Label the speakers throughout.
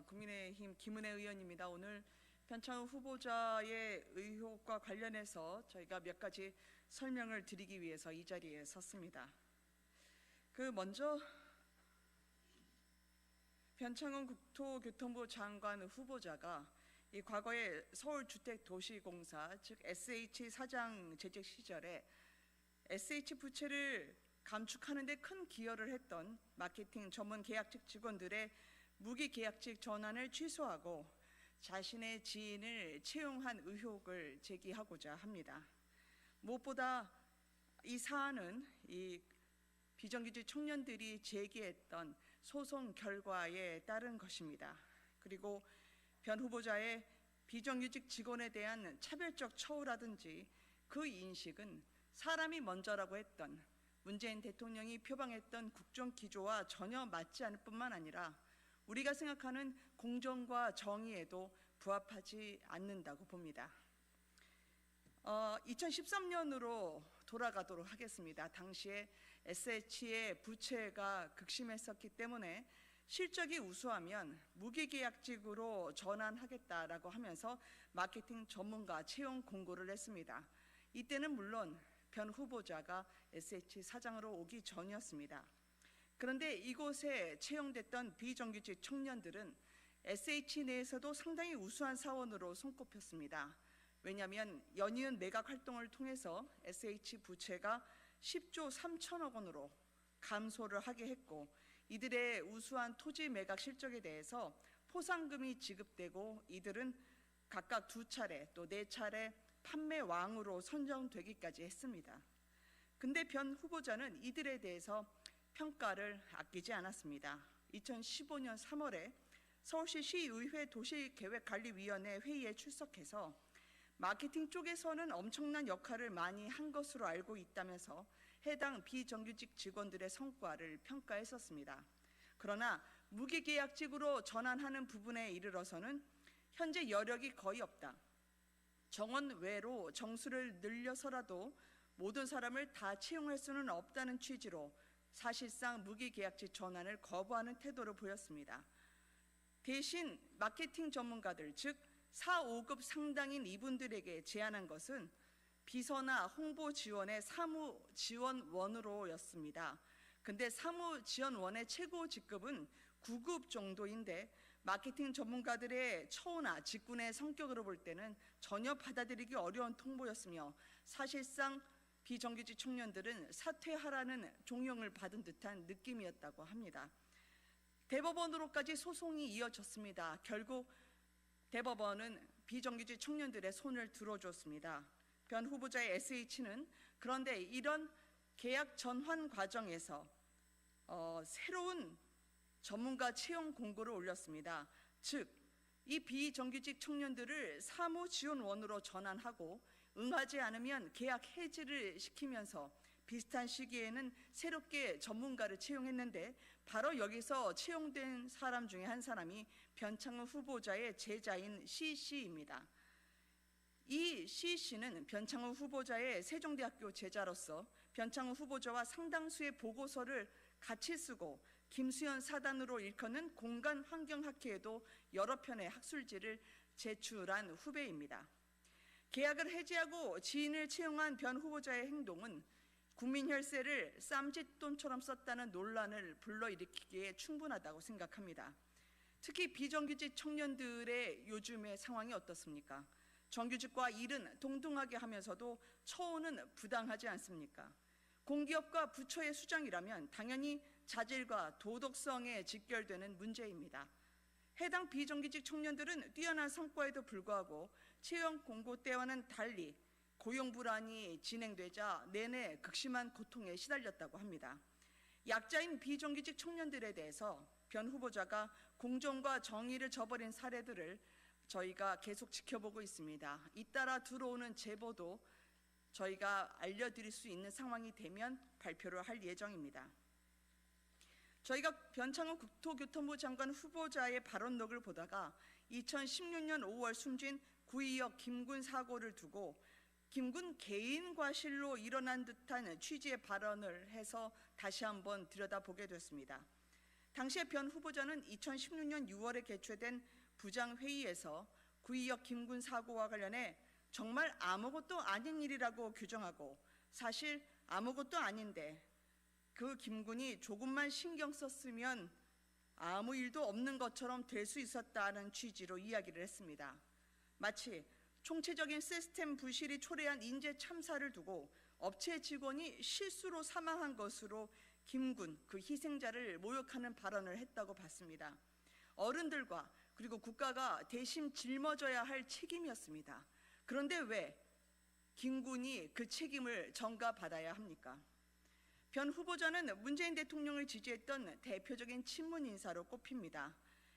Speaker 1: 국민의힘 김은혜 의원입니다. 오늘 변창흠 후보자의 의혹과 관련해서 저희가 몇 가지 설명을 드리기 위해서 이 자리에 섰습니다. 먼저 변창흠 국토교통부 장관 후보자가 이 과거에 서울주택도시공사 즉 SH 사장 재직 시절에 SH 부채를 감축하는 데 큰 기여를 했던 마케팅 전문 계약직 직원들의 무기 계약직 전환을 취소하고 자신의 지인을 채용한 의혹을 제기하고자 합니다. 무엇보다 이 사안은 이 비정규직 청년들이 제기했던 소송 결과에 따른 것입니다. 그리고 변 후보자의 비정규직 직원에 대한 차별적 처우라든지 그 인식은 사람이 먼저라고 했던 문재인 대통령이 표방했던 국정기조와 전혀 맞지 않을 뿐만 아니라 우리가 생각하는 공정과 정의에도 부합하지 않는다고 봅니다. 2013년으로 돌아가도록 하겠습니다. 당시에 SH의 부채가 극심했었기 때문에 실적이 우수하면 무기계약직으로 전환하겠다라고 하면서 마케팅 전문가 채용 공고를 했습니다. 이때는 물론 변 후보자가 SH 사장으로 오기 전이었습니다. 그런데 이곳에 채용됐던 비정규직 청년들은 SH 내에서도 상당히 우수한 사원으로 손꼽혔습니다. 왜냐하면 연이은 매각 활동을 통해서 SH 부채가 10조 3천억 원으로 감소를 하게 했고 이들의 우수한 토지 매각 실적에 대해서 포상금이 지급되고 이들은 각각 2차례 또 4차례 판매왕으로 선정되기까지 했습니다. 근데 변 후보자는 이들에 대해서 평가를 아끼지 않았습니다. 2015년 3월에 서울시 시의회 도시계획관리위원회 회의에 출석해서 마케팅 쪽에서는 엄청난 역할을 많이 한 것으로 알고 있다면서 해당 비정규직 직원들의 성과를 평가했었습니다. 그러나 무기계약직으로 전환하는 부분에 이르러서는 현재 여력이 거의 없다. 정원 외로 정수를 늘려서라도 모든 사람을 다 채용할 수는 없다는 취지로 사실상 무기계약직 전환을 거부하는 태도를 보였습니다. 대신 마케팅 전문가들 즉 4, 5급 상당인 이분들에게 제안한 것은 비서나 홍보 지원의 사무 지원원으로였습니다. 근데 사무 지원원의 최고 직급은 9급 정도인데 마케팅 전문가들의 처우나 직군의 성격으로 볼 때는 전혀 받아들이기 어려운 통보였으며 사실상 비정규직 청년들은 사퇴하라는 종용을 받은 듯한 느낌이었다고 합니다. 대법원으로까지 소송이 이어졌습니다. 결국 대법원은 비정규직 청년들의 손을 들어줬습니다. 변 후보자의 SH는 그런데 이런 계약 전환 과정에서 새로운 전문가 채용 공고를 올렸습니다. 즉, 이 비정규직 청년들을 사무지원원으로 전환하고 응하지 않으면 계약 해지를 시키면서 비슷한 시기에는 새롭게 전문가를 채용했는데 바로 여기서 채용된 사람 중에 한 사람이 변창흠 후보자의 제자인 C씨입니다. 이 C씨는 변창흠 후보자의 세종대학교 제자로서 변창흠 후보자와 상당수의 보고서를 같이 쓰고 김수현 사단으로 일컫는 공간환경학회에도 여러 편의 학술지를 제출한 후배입니다. 계약을 해지하고 지인을 채용한 변 후보자의 행동은 국민 혈세를 쌈짓돈처럼 썼다는 논란을 불러일으키기에 충분하다고 생각합니다. 특히 비정규직 청년들의 요즘의 상황이 어떻습니까? 정규직과 일은 동등하게 하면서도 처우는 부당하지 않습니까? 공기업과 부처의 수장이라면 당연히 자질과 도덕성에 직결되는 문제입니다. 해당 비정규직 청년들은 뛰어난 성과에도 불구하고 채용 공고 때와는 달리 고용 불안이 진행되자 내내 극심한 고통에 시달렸다고 합니다. 약자인 비정규직 청년들에 대해서 변 후보자가 공정과 정의를 저버린 사례들을 저희가 계속 지켜보고 있습니다. 잇따라 들어오는 제보도 저희가 알려드릴 수 있는 상황이 되면 발표를 할 예정입니다. 저희가 변창흠 국토교통부 장관 후보자의 발언록을 보다가 2016년 5월 숨진 구의역 김군 사고를 두고 김군 개인 과실로 일어난 듯한 취지의 발언을 해서 다시 한번 들여다보게 됐습니다. 당시의 변 후보자는 2016년 6월에 개최된 부장회의에서 구의역 김군 사고와 관련해 정말 아무것도 아닌 일이라고 규정하고 사실 아무것도 아닌데 그 김군이 조금만 신경 썼으면 아무 일도 없는 것처럼 될 수 있었다는 취지로 이야기를 했습니다. 마치 총체적인 시스템 부실이 초래한 인재 참사를 두고 업체 직원이 실수로 사망한 것으로 김군 그 희생자를 모욕하는 발언을 했다고 봤습니다. 어른들과 그리고 국가가 대신 짊어져야 할 책임이었습니다. 그런데 왜 김군이 그 책임을 전가받아야 합니까? 변 후보자는 문재인 대통령을 지지했던 대표적인 친문 인사로 꼽힙니다.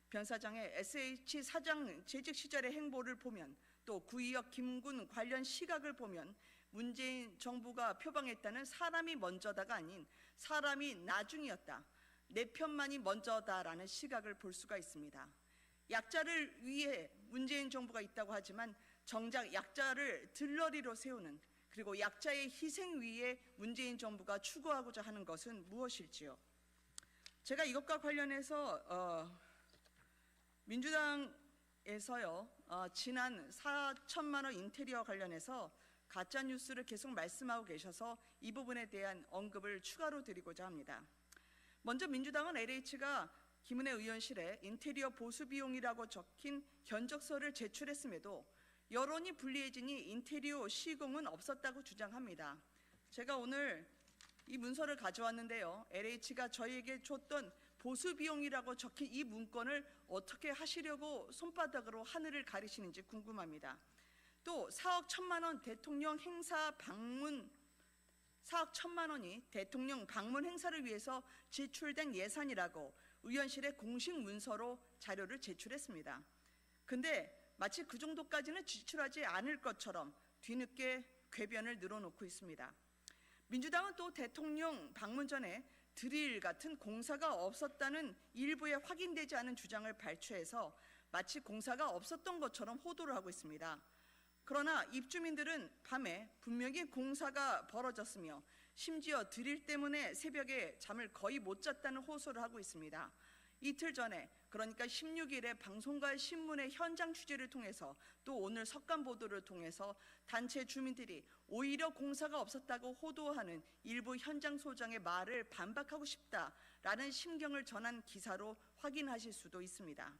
Speaker 1: 변 사장의 SH 사장 재직 시절의 행보를 보면 또 구의역 김군 관련 시각을 보면 문재인 정부가 표방했다는 사람이 먼저다가 아닌 사람이 나중이었다, 내 편만이 먼저다라는 시각을 볼 수가 있습니다. 약자를 위해 문재인 정부가 있다고 하지만 정작 약자를 들러리로 세우는 그리고 약자의 희생 위에 문재인 정부가 추구하고자 하는 것은 무엇일지요? 제가 이것과 관련해서 민주당에서요 지난 4천만 원 인테리어 관련해서 가짜 뉴스를 계속 말씀하고 계셔서 이 부분에 대한 언급을 추가로 드리고자 합니다. 먼저 민주당은 LH가 김은혜 의원실에 인테리어 보수 비용이라고 적힌 견적서를 제출했음에도 여론이 불리해지니 인테리어 시공은 없었다고 주장합니다. 제가 오늘 이 문서를 가져왔는데요. LH가 저희에게 줬던 보수 비용이라고 적힌 이 문건을 어떻게 하시려고 손바닥으로 하늘을 가리시는지 궁금합니다. 또 4억 1천만 원 대통령 행사 방문 4억 1천만 원이 대통령 방문 행사를 위해서 지출된 예산이라고 의원실에 공식 문서로 자료를 제출했습니다. 근데 마치 그 정도까지는 지출하지 않을 것처럼 뒤늦게 궤변을 늘어놓고 있습니다. 민주당은 또 대통령 방문 전에 드릴 같은 공사가 없었다는 일부의 확인되지 않은 주장을 발췌해서 마치 공사가 없었던 것처럼 호도를 하고 있습니다. 그러나 입주민들은 밤에 분명히 공사가 벌어졌으며 심지어 드릴 때문에 새벽에 잠을 거의 못 잤다는 호소를 하고 있습니다. 이틀 전에 그러니까 16일에 방송과 신문의 현장 취재를 통해서 또 오늘 석간 보도를 통해서 단체 주민들이 오히려 공사가 없었다고 호도하는 일부 현장 소장의 말을 반박하고 싶다라는 심경을 전한 기사로 확인하실 수도 있습니다.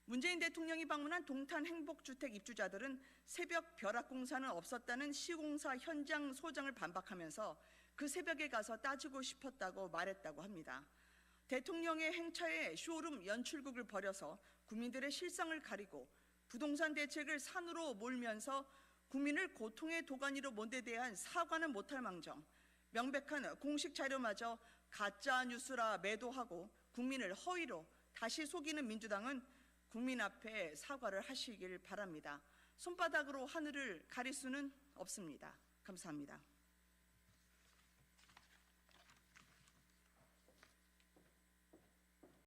Speaker 1: 문재인 대통령이 방문한 동탄 행복주택 입주자들은 새벽 벼락 공사는 없었다는 시공사 현장 소장을 반박하면서 그 새벽에 가서 따지고 싶었다고 말했다고 합니다. 대통령의 행차에 쇼룸 연출극을 벌여서 국민들의 실상을 가리고 부동산 대책을 산으로 몰면서 국민을 고통의 도가니로 몰아대한 사과는 못할 망정 명백한 공식 자료마저 가짜 뉴스라 매도하고 국민을 허위로 다시 속이는 민주당은 국민 앞에 사과를 하시길 바랍니다. 손바닥으로 하늘을 가릴 수는 없습니다. 감사합니다.